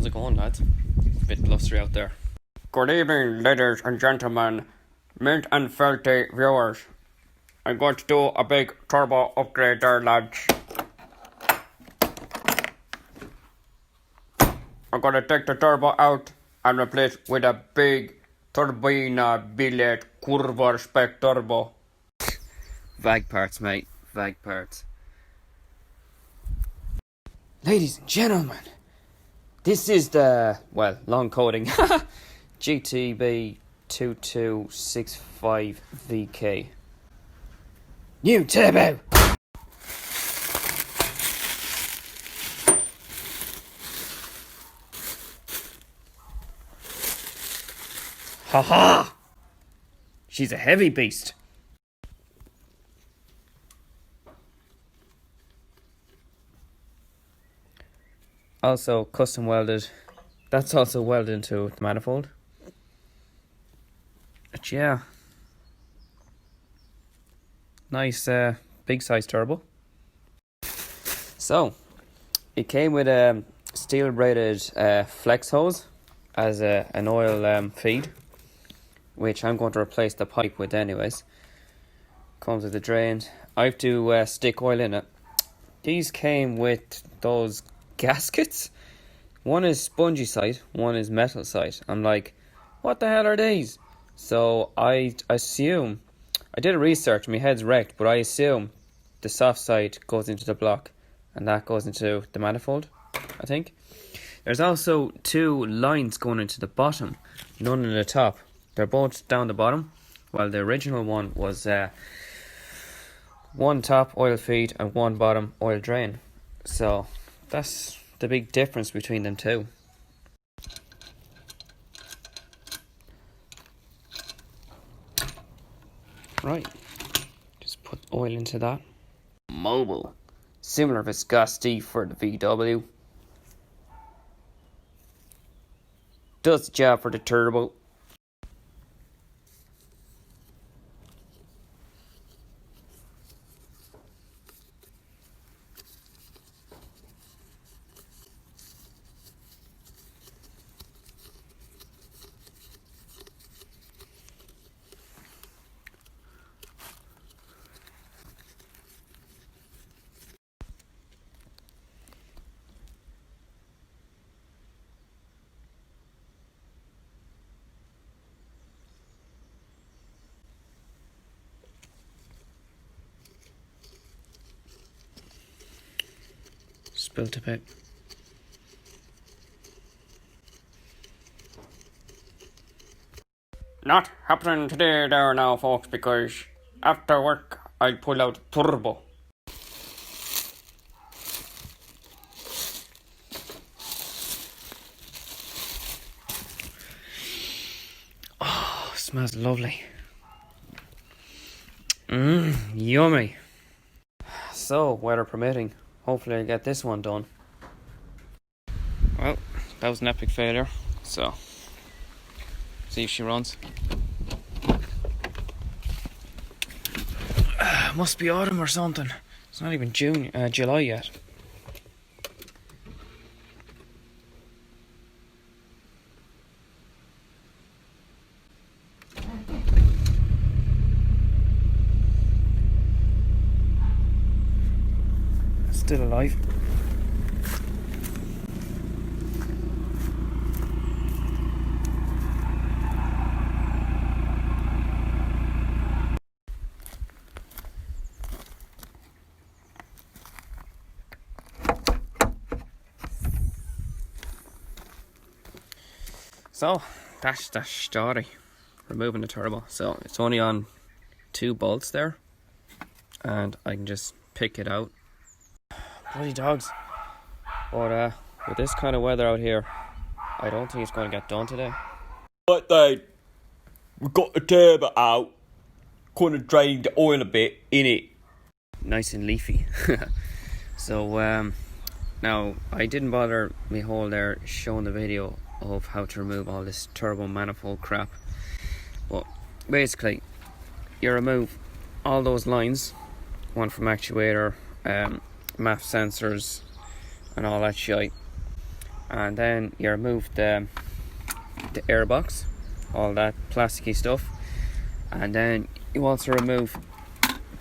it going, lads? Bit blustery out there. Good evening, ladies and gentlemen, mint and filthy viewers. I'm going to do a big turbo upgrade there, lads. I'm going to take the turbo out and replace it with a big turbina billet curva spec turbo. Vag parts, mate. Vag parts. Ladies and gentlemen, This is the, well, long coding, GT B5.5 VK. new turbo. Haha! She's a heavy beast. Also custom welded. That's also welded into the manifold. But yeah. Nice big size turbo. So, it came with a steel braided flex hose as an oil feed, which I'm going to replace the pipe with anyways. Comes with a drain. I have to stick oil in it. These came with those gaskets. One is spongy side, one is metal side. I'm like, what the hell are these? So I assume, I did a research, my head's wrecked, but I assume the soft side goes into the block and that goes into the manifold, I think. There's also two lines going into the bottom, none in the top. They're both down the bottom, while the original one was one top oil feed and one bottom oil drain. So that's the big difference between them two. Right, just put oil into that. Mobile, similar viscosity for the VW. Does the job for the turbo. Spilt a bit. Not happening today there now, folks, because after work I'll pull out turbo. Oh, smells lovely. Yummy. So, weather permitting, hopefully I'll get this one done. Well, that was an epic failure, so see if she runs. Must be autumn or something. It's not even July yet. Still alive. So that's the story. Removing the turbo. So it's only on 2 bolts there, and I can just pick it out. Bloody dogs. But with this kind of weather out here, I don't think it's going to get done today. But then, we got the turbo out, kind of drained the oil a bit in it. Nice and leafy. So now I didn't bother me whole there showing the video of how to remove all this turbo manifold crap, but basically you remove all those lines, one from actuator, MAF sensors and all that shit. and then you remove the air box, all that plasticky stuff, and then you also remove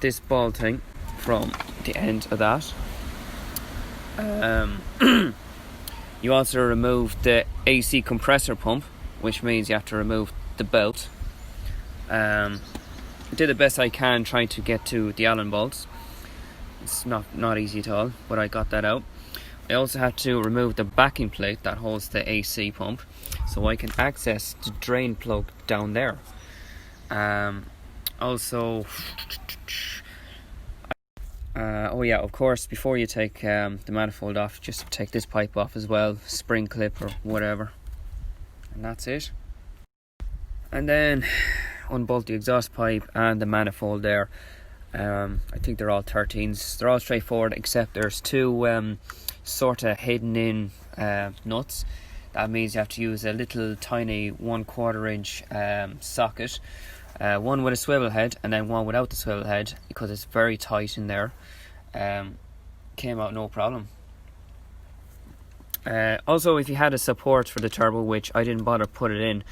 this ball thing from the end of that. You also remove the AC compressor pump, which means you have to remove the belt. I did the best I can trying to get to the Allen bolts. It's not easy at all, but I got that out. I also had to remove the backing plate that holds the AC pump, so I can access the drain plug down there. Also, oh yeah, of course, before you take the manifold off, just take this pipe off as well, spring clip or whatever, and that's it. And then unbolt the exhaust pipe and the manifold there. I think they're all 13s. They're all straightforward, except there's two sort of hidden in nuts. That means you have to use a little tiny 1/4 inch socket, one with a swivel head and then one without the swivel head, because it's very tight in there. Came out no problem. Also, if you had a support for the turbo, which I didn't bother put it in,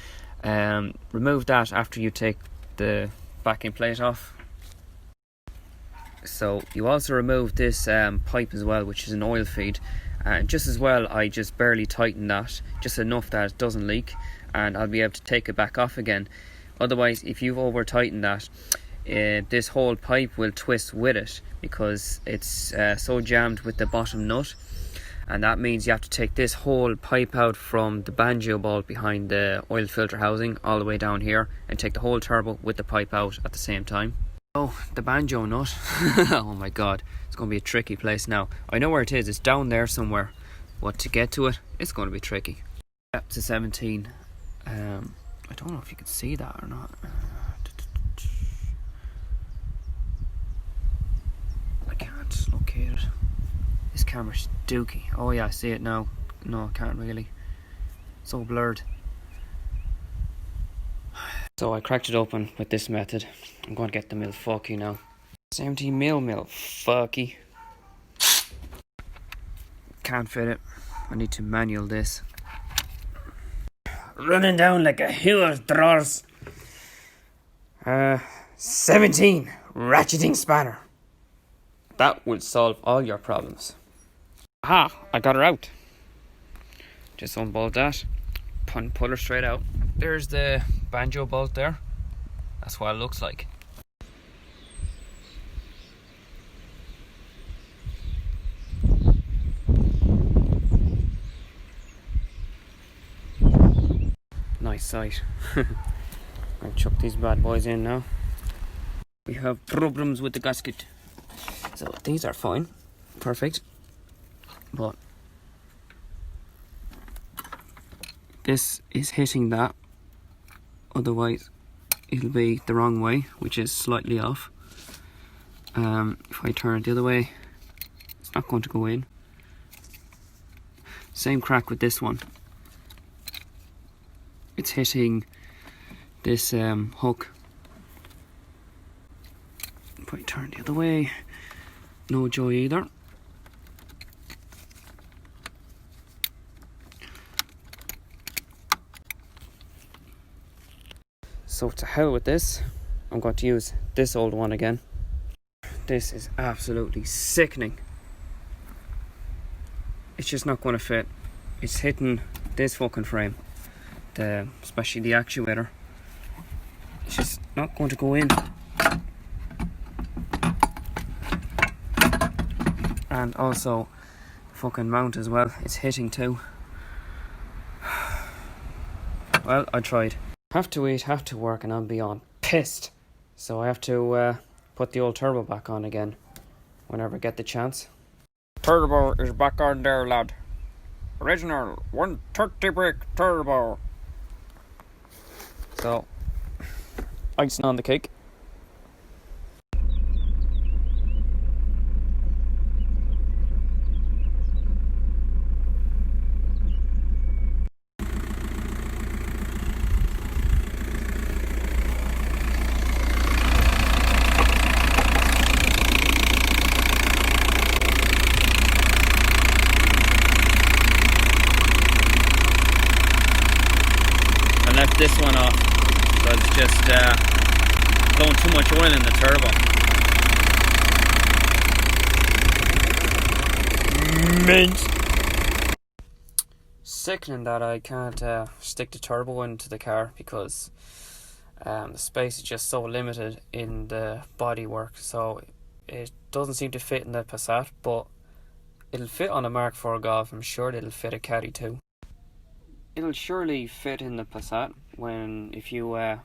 remove that after you take the backing plate off. So you also remove this pipe as well, which is an oil feed, and just as well I just barely tighten that, just enough that it doesn't leak, and I'll be able to take it back off again. Otherwise, if you've over tightened that, this whole pipe will twist with it, because it's so jammed with the bottom nut, and that means you have to take this whole pipe out from the banjo bolt behind the oil filter housing all the way down here, and take the whole turbo with the pipe out at the same time. Oh, the banjo nut. Oh my god, it's going to be a tricky place now. I know where it is, it's down there somewhere, but to get to it, it's going to be tricky. Yep, it's a 17. I don't know if you can see that or not. I can't locate it. This camera's dookie. Oh yeah, I see it now. No, I can't really. So blurred. So I cracked it open with this method. I'm going to get the milfucky now. 17 mil milfucky. Can't fit it. I need to manual this. Running down like a hill of drawers. 17 ratcheting spanner. That will solve all your problems. Aha, I got her out. Just unbolt that. Pull her straight out. There's the banjo bolt there. That's what it looks like. Nice sight. I'll chuck these bad boys in now. We have problems with the gasket. So these are fine. Perfect. But this is hitting that. Otherwise it'll be the wrong way, which is slightly off. If I turn it the other way, it's not going to go in. Same crack with this one. It's hitting this hook. If I turn the other way, no joy either. So to hell with this, I'm going to use this old one again. This is absolutely sickening. It's just not going to fit. It's hitting this fucking frame, especially the actuator. It's just not going to go in. And also the fucking mount as well, it's hitting too. Well, I tried. Have to eat, have to work, and I'm beyond pissed. So I have to put the old turbo back on again whenever I get the chance. Turbo is back on there, lad. Original 130 brake turbo. So, icing on the cake. disconnect this one off because it's just blowing too much oil in the turbo. Mint. Sickening that I can't stick the turbo into the car because the space is just so limited in the bodywork, so it doesn't seem to fit in the Passat, but it'll fit on a Mark IV Golf. I'm sure it'll fit a Caddy too. It'll surely fit in the Passat if you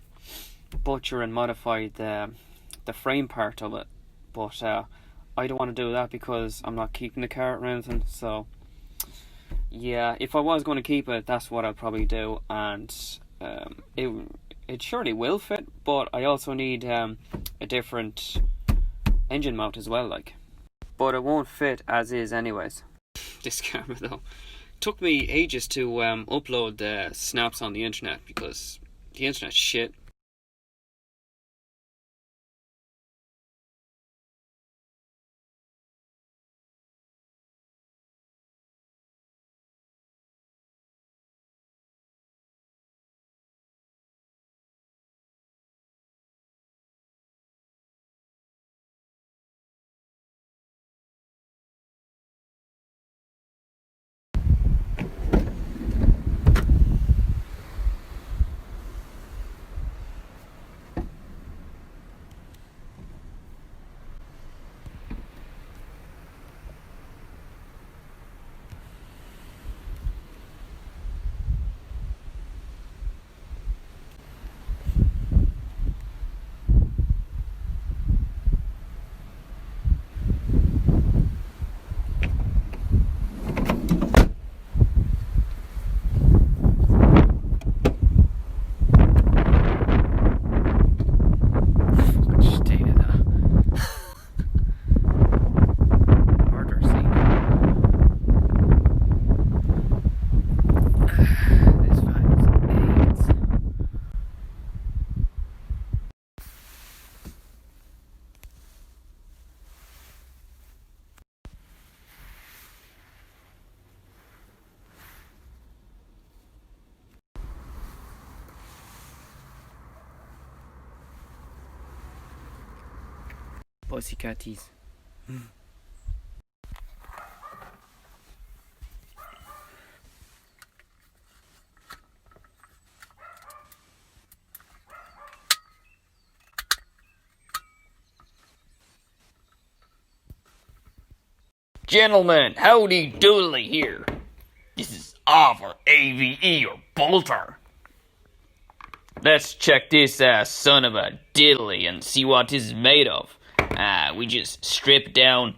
butcher and modify the frame part of it, but I don't want to do that because I'm not keeping the car or anything. So yeah, if I was going to keep it, that's what I'll probably do, and it surely will fit, but I also need a different engine mount as well, like. But it won't fit as is anyways. This camera though, took me ages to upload the snaps on the internet because the internet's shit. Pussycatties. Gentlemen, howdy doodly here. This is Offer AVE or Bolter. Let's check this son of a diddly and see what this is made of. We just strip down,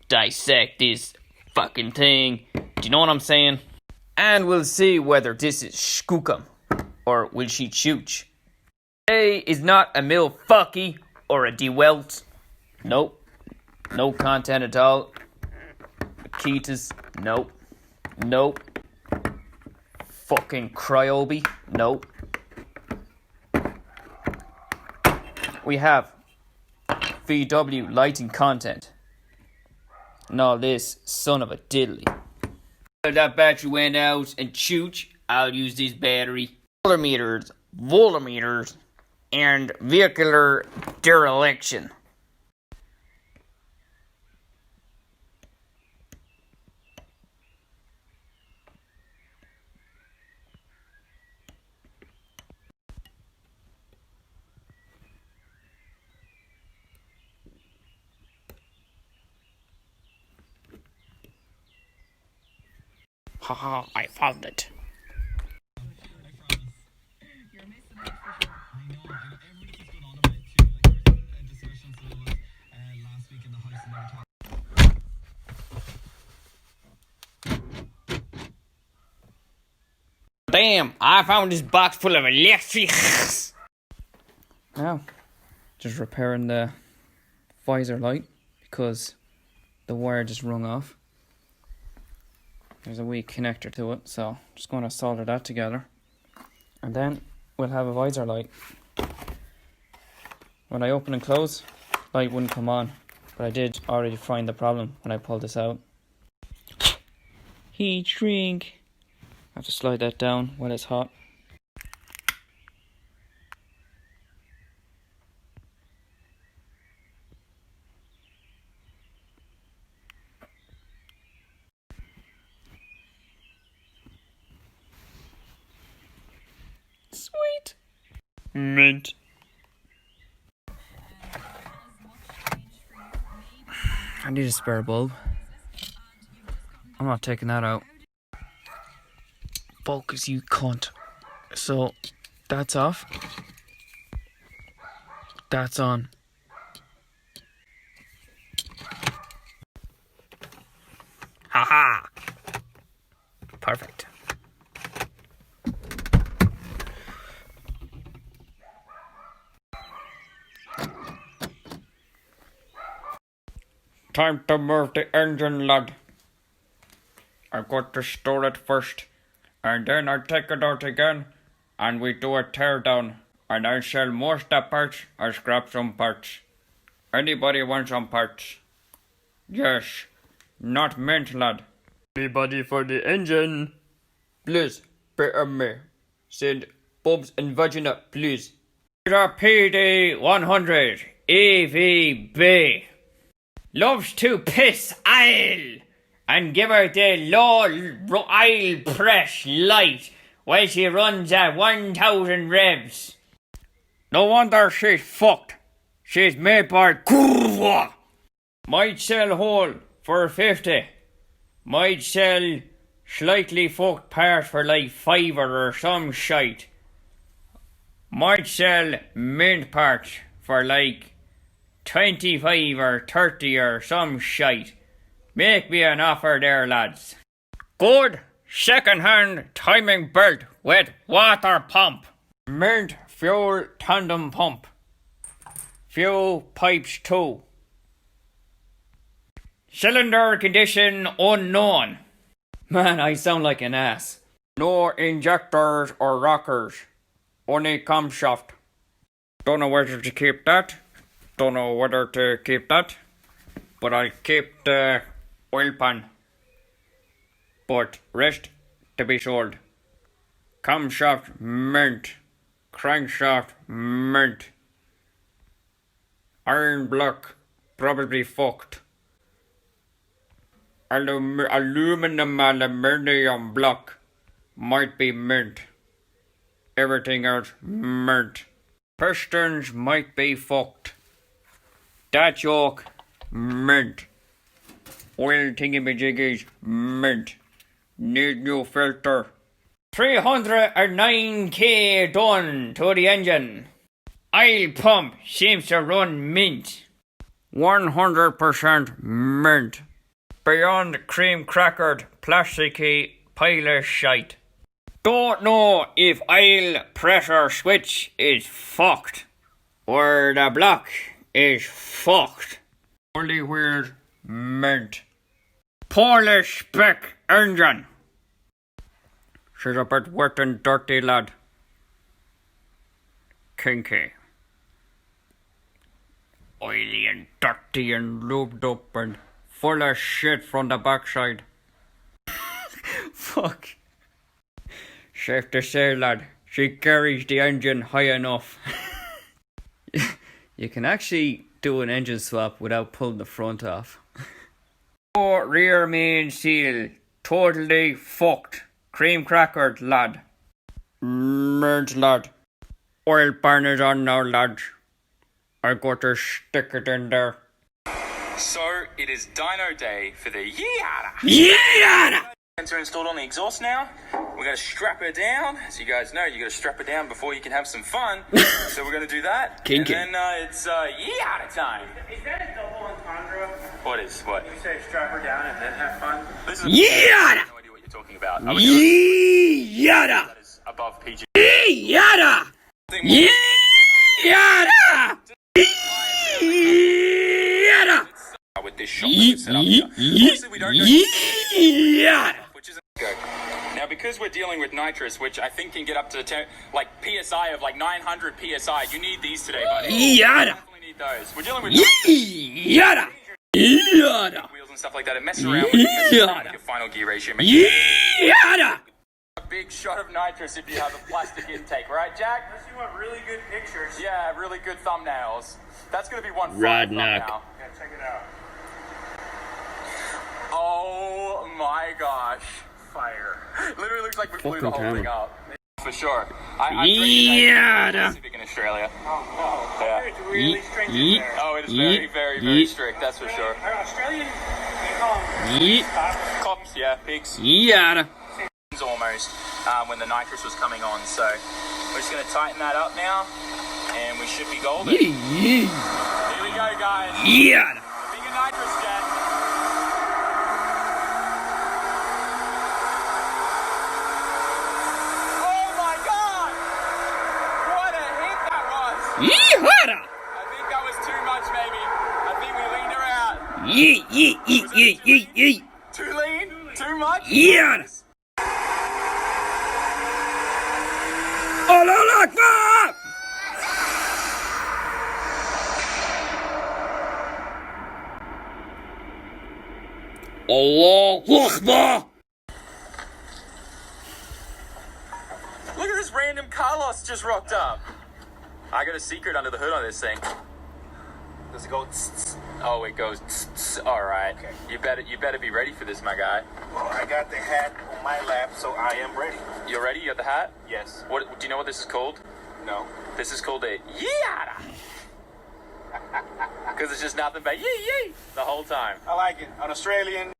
dissect this fucking thing. Do you know what I'm saying? And we'll see whether this is skookum or will she chooch. A is not a milfucky or a dewelt. Nope. No content at all. Ketas, nope. Nope. Fucking Cryobi, nope. We have VW lighting content. And all this son of a diddly. If that battery went out and chooch, I'll use this battery. Voltometers, and vehicular dereliction. Haha, I found it. Damn, I found this box full of electrics. Now, just repairing the visor light because the wire just rung off. There's a wee connector to it, so just going to solder that together. And then we'll have a visor light. When I open and close, light wouldn't come on. But I did already find the problem when I pulled this out. Heat shrink. I have to slide that down while it's hot. Sweet. Mint. I need a spare bulb. I'm not taking that out. Focus, you cunt. So, that's off. That's on. Haha! Perfect. Time to move the engine, lad. I've got to store it first, and then I take it out again, and we do a tear down, and I sell most of the parts or scrap some parts. Anybody want some parts? Yes, not mint, lad. Anybody for the engine? Please, better me. Send bulbs and vagina, please. The PD100 EVB loves to piss oil and give her the low oil press light while she runs at 1,000 revs. No wonder she's fucked. She's made by Kurva. Might sell whole for 50. Might sell slightly fucked parts for like $5 or some shite. Might sell mint parts for like 25 or 30 or some shite. Make me an offer there, lads. Good second-hand timing belt with water pump. Mint fuel tandem pump. Fuel pipes too. Cylinder condition unknown. Man, I sound like an ass. No injectors or rockers. Only camshaft. Don't know whether to keep that. Don't know whether to keep that. But I'll keep the oil pan. But rest to be sold. Camshaft mint. Crankshaft mint. Iron block probably fucked. Aluminium block might be mint. Everything else mint. Pistons might be fucked. That yoke mint. Oil thingamajiggies mint. Need new filter. 309k done to the engine. Oil pump seems to run mint. 100% mint. Beyond cream crackered plasticky pile of shite. Don't know if oil pressure switch is fucked or the block is fucked. Only weird mint. Polish spec engine. She's a bit wet and dirty, lad. Kinky. Oily and dirty and lubed up and full of shit from the backside. Fuck. Safe to say, lad, she carries the engine high enough. You can actually do an engine swap without pulling the front off. Oh, rear main seal. Totally fucked. Cream crackered, lad. Mint, lad. Oil pan is on now, lads. I got to stick it in there. So, it is dyno day for the yeeata. Yeeata! Sensor installed on the exhaust now. We're going to strap her down. As you guys know, you got to strap her down before you can have some fun. So we're going to do that. Kinky. And then it's yeeata time. Is that a double entendre? What is? What? You say strap her down and then have fun? This is Yeeata! I have no idea what you're talking about. Yeeata! That is above PG. Yeeata! Yeeata! Yeeata! With this shot that we've set up here. Obviously, we don't know Yeeata! which isn't good. Now, because we're dealing with nitrous, which I think can get up to like PSI of like 900 PSI, you need these today, buddy. Yeeata! Definitely need those. We're dealing with Yeeata! Yeeata! wheels and stuff like that, and mess around with your final gear ratio. Make Yeeata! a big shot of nitrous if you have a plastic intake, right, Jack? Unless you want really good pictures. Yeah, really good thumbnails. That's gonna be one fun Rodnock. thumbnail. Yeah, check it out. Oh my gosh. Fire. Literally looks like we blew the Fucking whole thing camera. up. For sure. I yeeata. Pacific in Australia. Oh, no. Yeah. It's really stringent there. Oh, it is very, very, very strict. That's for sure. Australian, they call them Cops, yeah, pigs. Yeeata. Almost when the nitrous was coming on. So we're just going to tighten that up now, and we should be golden. Here we go, guys. Yeeata. Bigger nitrous jet. Oh my God! What a hit that was! Yeehaw! I think that was too much, maybe. I think we leaned her out. Yee, yee, yee, yee, yee, yee. Too lean? Too much? Yeeata. Allah Akbar! Allahu Akbar! Look at this random Carlos just rocked up. I got a secret under the hood on this thing. Does it go tss, tss? Oh, it goes tss, tss. All right. Okay. You better be ready for this, my guy. Well, I got the hat on my lap, so I am ready. You ready? You got the hat? Yes. What do you know what this is called? No. This is called a yeeata. Because it's just nothing but yee yee the whole time. I like it. An Australian